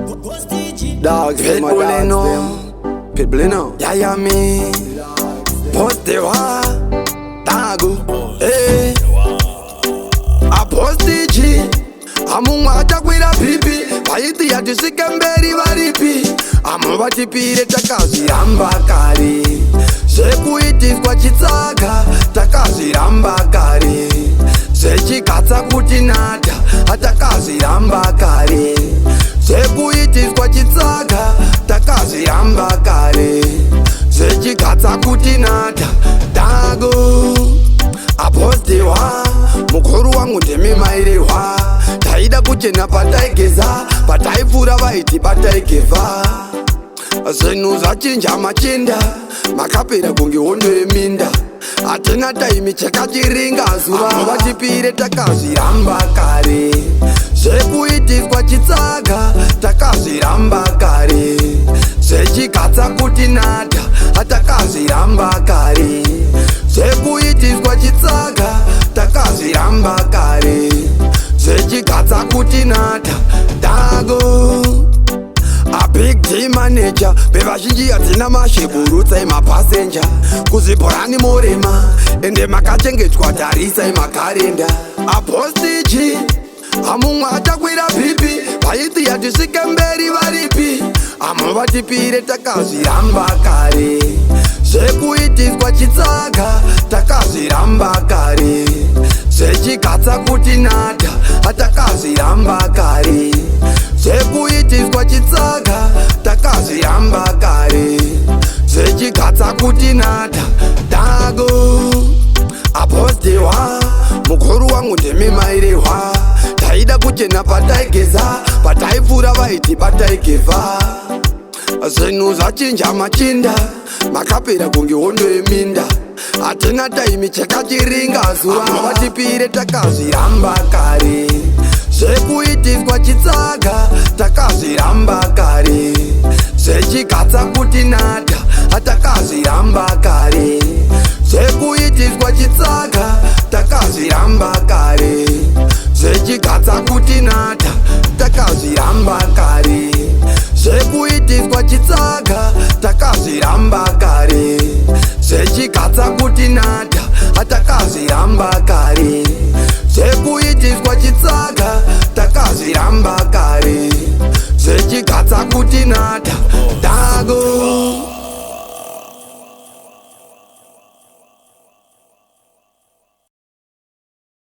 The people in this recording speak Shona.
Dogs, them a dogs, them. People, you know. Yeah, me. Poste wa Dago, eh. A postage. Amumwacha kwira pipi. Paiti ya tusikemberi varipi. Amuvachipire takaziramba kare. Sekuitiswa chitsaka takaziramba kare. Sechikatsa kuti nata atakaziramba kare. Sekuitiswa chitsaka takaziramba kare. Sechikatsa kuti nata Dago apostewa mukuru wangu ndimi mairewa. Taida kuchena pataigeza pataivura vaiti pataigeva. Zvinhu zvachinja machinda makapera kunge hondo yeminda. Hatina taimi chakachiringa zuva vachipire takazviramba kare. Zvekuitiswa chitsaka takazviramba kare. Zvechikatsa kuti nata atakazviramba kare. Zvekuitiswa chitsaka takazviramba kare. Zvechikatsa kuti nata Dago a big team manager. Bevazhinji hatina masheburutsai mapasenja. Kuzibhorani morema ende makachengetwa tarisai makarenda. A postage amumwe atakwira pipi. Paiti yatisvike mberi varipi. Amuvatipire takazviramba kare. Zvekuitiswa chitsaka takazviramba kare. Zvechikatsa kuti nata atakazviramba kare. Zvekuitiswa chitsaka takazviramba kare. Zvechikatsa kuti nata Dago apostewa mukuru wangu ndimi mairewa. Taida kuchena pataigeza pataivura vaiti pataigeva. Zvinhu zvachinja machinda makapera kunge hondo yeminda. Hatina taimi chakachiringa zuva vatipire takazviramba kare. Zvekuitiswa chitsaka takazviramba kare. Zvechikatsa kuti nata atakazviramba kare. Zvekuitiswa chitsaka takazviramba kare. Zvechikatsa kuti nata takazviramba kare. Zvekuitiswa chitsaka takazviramba kare. Zvechikatsa kuti nata atakazviramba kare. Zvekuitiswa